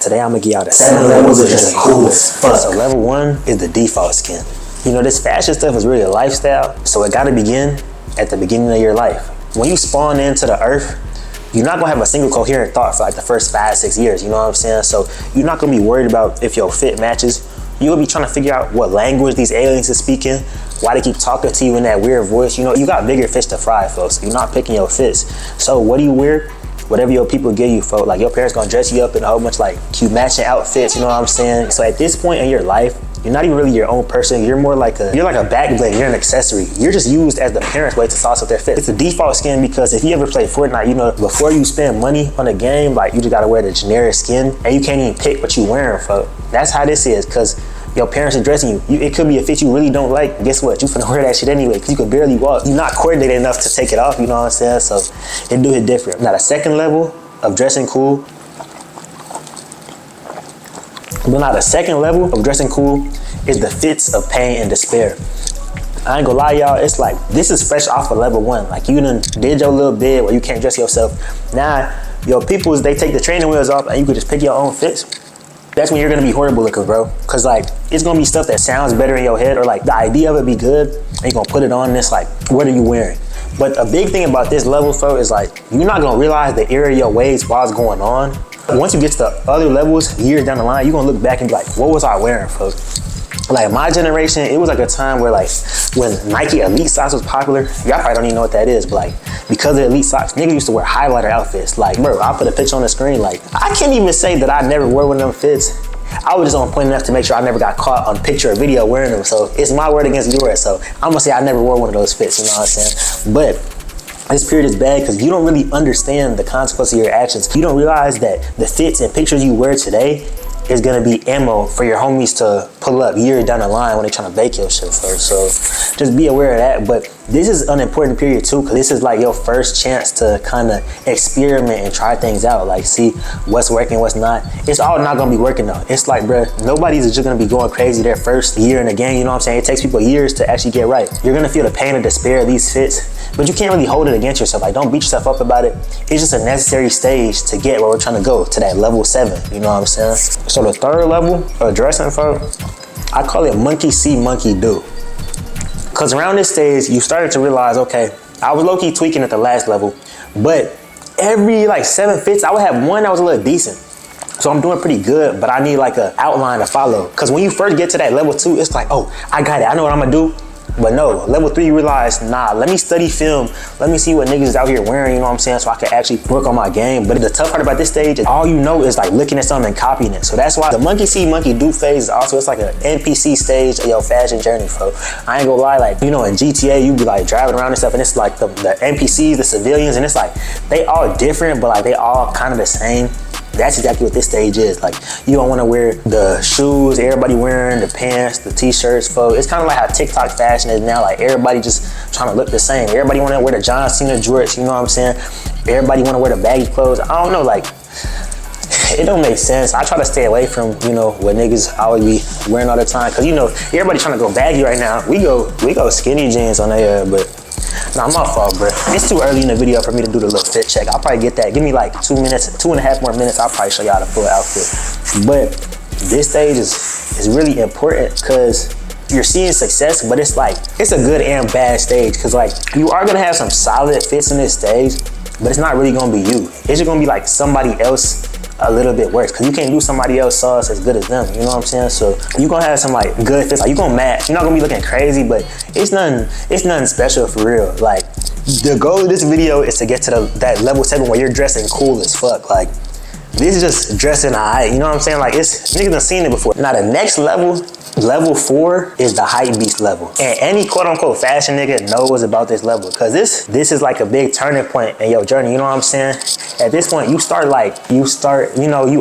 Today I'm gonna give y'all the 7 levels of dressing cool as fuck. So level 1 is the default skin. You know, this fashion stuff is really a lifestyle, so it gotta begin at the beginning of your life. When you spawn into the earth, you're not gonna have a single coherent thought for like the first 5-6 years, you know what I'm saying? So you're not gonna be worried about if your fit matches. You'll be trying to figure out what language these aliens are speaking, why they keep talking to you in that weird voice. You know, you got bigger fish to fry, folks. You're not picking your fits. So what do you wear? Whatever your people give you, folks. Like your parents gonna dress you up in a whole bunch like cute matching outfits, you know what I'm saying? So at this point in your life, you're not even really your own person. You're more like you're like a back bling. You're an accessory. You're just used as the parents' way to sauce up their fit. It's a default skin because if you ever play Fortnite, you know, before you spend money on a game, like you just gotta wear the generic skin and you can't even pick what you wearing, folks. That's how this is, because your parents are dressing you. It could be a fit you really don't like. Guess what? You finna wear that shit anyway because you could barely walk. You're not coordinated enough to take it off, you know what I'm saying? So it do hit different. Now the second level of dressing cool, is the fits of pain and despair. I ain't gonna lie, y'all, it's like, this is fresh off of level 1. Like you done did your little bit where you can't dress yourself. Now, your peoples, they take the training wheels off and you could just pick your own fits. That's when you're gonna be horrible looking, bro. Cause like, it's gonna be stuff that sounds better in your head, or like the idea of it be good, and you're gonna put it on, and it's like, what are you wearing? But a big thing about this level, folks, is like, you're not gonna realize the area of your waist while it's going on. Once you get to the other levels, years down the line, you're gonna look back and be like, what was I wearing, folks? Like my generation, it was like a time where like, when Nike Elite Socks was popular, y'all probably don't even know what that is, but like, because of Elite Socks, niggas used to wear highlighter outfits. Like, bro, I'll put a picture on the screen. Like, I can't even say that I never wore one of them fits. I was just on point enough to make sure I never got caught on picture or video wearing them. So it's my word against yours. So I'm gonna say I never wore one of those fits, you know what I'm saying? But this period is bad because you don't really understand the consequences of your actions. You don't realize that the fits and pictures you wear today is gonna be ammo for your homies to pull up years down the line when they're trying to bake your shit first. So just be aware of that. But this is an important period too, because this is like your first chance to kind of experiment and try things out. Like see what's working, what's not. It's all not gonna be working though. It's like, bro, nobody's just gonna be going crazy their first year in the game, you know what I'm saying? It takes people years to actually get right. You're gonna feel the pain and despair of these fits, but you can't really hold it against yourself. Like, don't beat yourself up about it. It's just a necessary stage to get where we're trying to go, to that level 7, you know what I'm saying? So the third level of dressing, folks, I call it monkey see, monkey do. Cause around this stage, you started to realize, okay, I was low-key tweaking at the last level, but every like 7 fits, I would have one that was a little decent. So I'm doing pretty good, but I need like an outline to follow. Cause when you first get to that level 2, it's like, oh, I got it, I know what I'm gonna do. But no, level 3, you realize, nah, let me study film. Let me see what niggas is out here wearing, you know what I'm saying? So I can actually work on my game. But the tough part about this stage is all you know is like looking at something and copying it. So that's why the monkey see, monkey do phase is also, it's like an NPC stage of your fashion journey, folks. I ain't gonna lie, like, you know, in GTA, you be like driving around and stuff, and it's like the NPCs, the civilians, and it's like, they all different, but like they all kind of the same. That's exactly what this stage is. Like, you don't want to wear the shoes everybody wearing, the pants, the t-shirts, folks. It's kind of like how TikTok fashion is now. Like, everybody just trying to look the same. Everybody want to wear the John Cena jorts, you know what I'm saying? Everybody want to wear the baggy clothes. I don't know, like, it don't make sense. I try to stay away from, you know, what niggas always be wearing all the time. Because, you know, everybody trying to go baggy right now. We go skinny jeans on there, but nah, my fault, bro. It's too early in the video for me to do the little fit check. I'll probably get that. Give me like 2 minutes, 2.5 more minutes. I'll probably show y'all the full outfit. But this stage is really important because you're seeing success, but it's like, it's a good and bad stage. Cause like, you are gonna have some solid fits in this stage, but it's not really gonna be you. It's just gonna be like somebody else a little bit worse, because you can't do somebody else's sauce as good as them, you know what I'm saying? So you're gonna have some like good fits, like you gonna match. You're not gonna be looking crazy, but it's nothing special for real. Like, the goal of this video is to get to that level 7 where you're dressing cool as fuck. Like, this is just dressing alright, you know what I'm saying? Like, it's, niggas done seen it before. Now the next level, level 4, is the hype beast level. And any quote unquote fashion nigga knows about this level, because this is like a big turning point in your journey, you know what I'm saying? At this point, you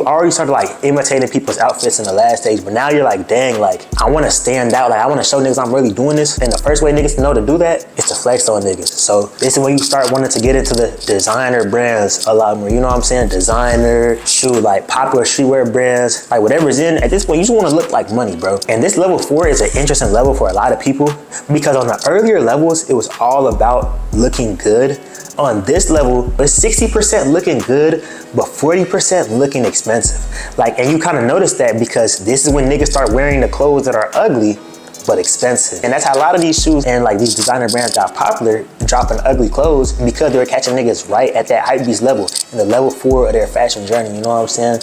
already started like imitating people's outfits in the last stage, but now you're like, dang, like, I want to stand out. Like, I want to show niggas I'm really doing this. And the first way niggas know to do that is to flex on niggas. So this is when you start wanting to get into the designer brands a lot more, you know what I'm saying? Designer, shoe, like popular streetwear brands, like whatever's in, at this point, you just want to look like money, bro. And this level 4 is an interesting level for a lot of people because on the earlier levels, it was all about looking good. On this level, it's 60% looking good, but 40% looking expensive. Like, and you kind of notice that because this is when niggas start wearing the clothes that are ugly, but expensive. And that's how a lot of these shoes and like these designer brands got popular, dropping ugly clothes because they were catching niggas right at that hypebeast level, in the level 4 of their fashion journey, you know what I'm saying?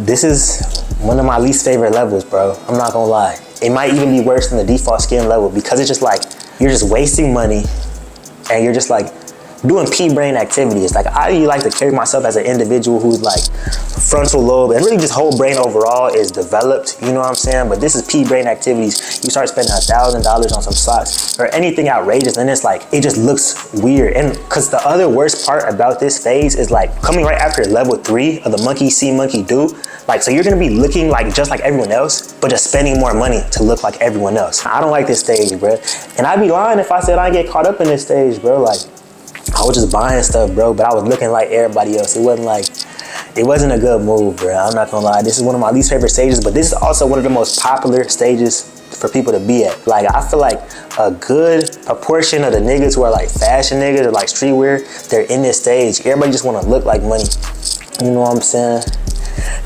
This is one of my least favorite levels, bro. I'm not gonna lie. It might even be worse than the default skin level because it's just like, you're just wasting money and you're just like, doing pea-brain activities. Like, I like to carry myself as an individual who's like frontal lobe and really just whole brain overall is developed, you know what I'm saying? But this is pea-brain activities. You start spending $1,000 on some socks or anything outrageous and it's like, it just looks weird. And cause the other worst part about this phase is like coming right after level 3 of the monkey see, monkey do. Like, so you're gonna be looking like just like everyone else, but just spending more money to look like everyone else. I don't like this stage, bro. And I'd be lying if I said I get caught up in this stage, bro. Like, I was just buying stuff, bro, but I was looking like everybody else. It wasn't a good move, bro. I'm not gonna lie. This is one of my least favorite stages, but this is also one of the most popular stages for people to be at. Like, I feel like a good proportion of the niggas who are like fashion niggas or like streetwear, they're in this stage. Everybody just wanna look like money. You know what I'm saying?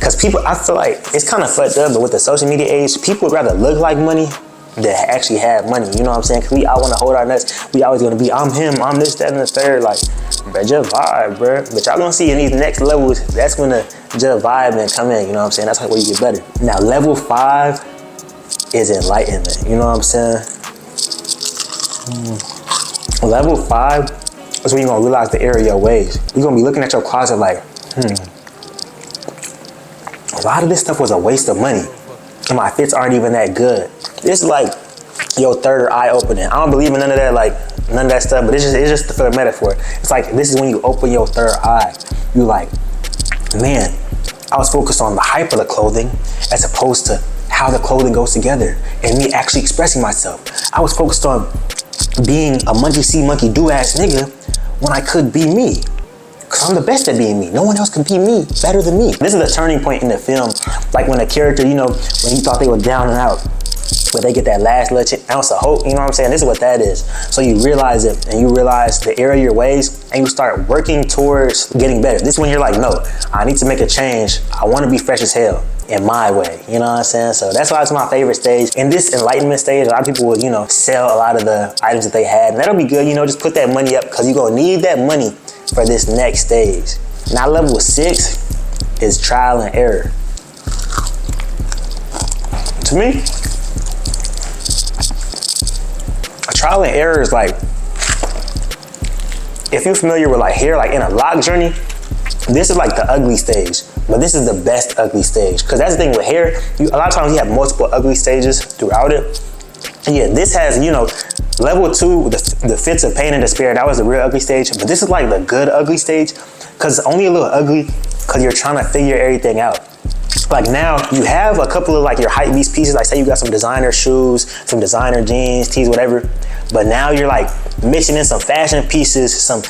Cause people, I feel like it's kind of fucked up, but with the social media age, people would rather look like money that actually have money, you know what I'm saying? Cause we all want to hold our nuts. We always gonna be, I'm him, I'm this, that, and the third. Like, bro, just vibe, bro. But y'all gonna see in these next levels, that's when the just vibe and come in, you know what I'm saying? That's where you get better. Now, level 5 is enlightenment, you know what I'm saying? Level 5 is when you're gonna realize the error of your ways. You're gonna be looking at your closet like, a lot of this stuff was a waste of money. And my fits aren't even that good. It's like your third eye opening. I don't believe in none of that, like none of that stuff, but it's just for a metaphor. It's like, this is when you open your third eye. You like, man, I was focused on the hype of the clothing as opposed to how the clothing goes together and me actually expressing myself. I was focused on being a monkey see, monkey do ass nigga when I could be me. Cause I'm the best at being me. No one else can be me better than me. This is a turning point in the film. Like when a character, you know, when you thought they were down and out, but they get that last little ounce of hope, you know what I'm saying? This is what that is. So you realize it and you realize the error of your ways and you start working towards getting better. This is when you're like, no, I need to make a change. I want to be fresh as hell in my way, you know what I'm saying? So that's why it's my favorite stage. In this enlightenment stage, a lot of people will, you know, sell a lot of the items that they had, and that'll be good, you know, just put that money up because you're gonna need that money for this next stage. Now level 6 is trial and error. To me, a trial and error is like, if you're familiar with like hair, like in a lock journey, this is like the ugly stage, but this is the best ugly stage. Cause that's the thing with hair, a lot of times you have multiple ugly stages throughout it. And yeah, this has, you know, level 2, the fits of pain and despair, that was the real ugly stage, but this is like the good ugly stage, cause it's only a little ugly cause you're trying to figure everything out. Like now, you have a couple of like your hype beast pieces, like say you got some designer shoes, some designer jeans, tees, whatever, but now you're like mixing in some fashion pieces, some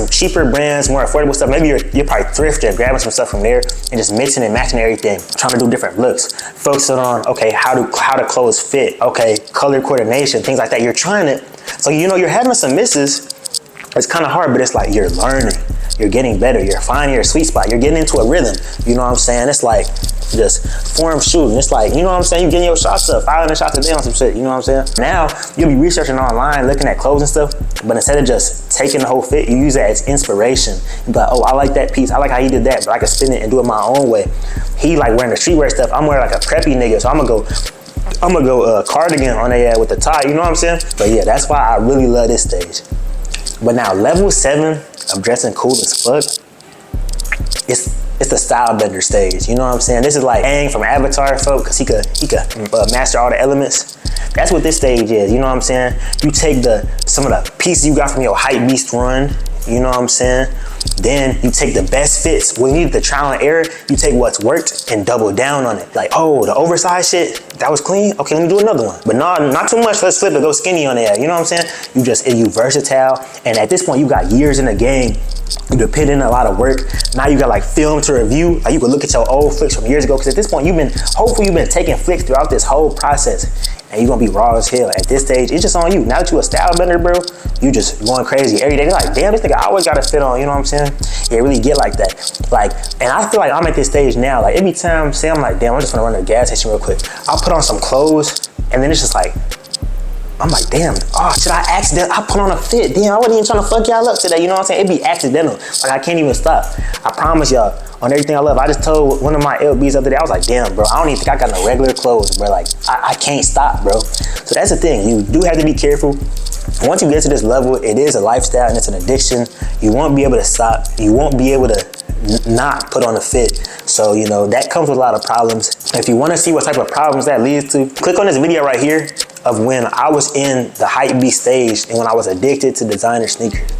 cheaper brands, more affordable stuff. Maybe you're probably thrifting, grabbing some stuff from there and just mixing and matching everything, trying to do different looks, focusing on, okay, how do clothes fit, okay, color coordination, things like that. You're trying it, so you know you're having some misses. It's kind of hard, but it's like you're learning, you're getting better, you're finding your sweet spot, you're getting into a rhythm, you know what I'm saying? It's like just form shooting. It's like, you know what I'm saying? You getting your shots up, 500 shots a day on some shit, you know what I'm saying? Now, you'll be researching online, looking at clothes and stuff, but instead of just taking the whole fit, you use that as inspiration. You be like, oh, I like that piece, I like how he did that, but I can spin it and do it my own way. He like wearing the streetwear stuff, I'm wearing like a preppy nigga, so I'm gonna go cardigan on their with the tie, you know what I'm saying? But yeah, that's why I really love this stage. But now level 7 of dressing cool as fuck, it's the style bender stage, you know what I'm saying? This is like Aang from Avatar, folk, cause he could master all the elements. That's what this stage is, you know what I'm saying? You take some of the pieces you got from your hype beast run, you know what I'm saying? Then you take the best fits. When you need the trial and error, you take what's worked and double down on it. Like, oh, the oversized shit, that was clean? Okay, let me do another one. But no, not too much, let's flip it, go skinny on there. You know what I'm saying? You versatile. And at this point, you got years in the game. You put in a lot of work. Now you got like film to review. Like you can look at your old flicks from years ago. Cause at this point, hopefully you've been taking flicks throughout this whole process. And you're gonna be raw as hell. At this stage, it's just on you. Now that you a style bender, bro, you just going crazy every day. They're like, damn, this nigga always got a fit on, you know what I'm saying? It really get like that. Like, and I feel like I'm at this stage now, like every time, say I'm like, damn, I'm just gonna run to the gas station real quick. I'll put on some clothes, and then it's just like, I'm like, damn, should I put on a fit? Damn, I wasn't even trying to fuck y'all up today, you know what I'm saying? It'd be accidental. Like, I can't even stop. I promise y'all, on everything I love. I just told one of my LBs the other day, I was like, damn, bro, I don't even think I got no regular clothes, bro. Like, I can't stop, bro. So that's the thing. You do have to be careful. Once you get to this level, it is a lifestyle and it's an addiction. You won't be able to stop. You won't be able to not put on a fit. So, you know, that comes with a lot of problems. If you want to see what type of problems that leads to, click on this video right here of when I was in the hype beast stage and when I was addicted to designer sneakers.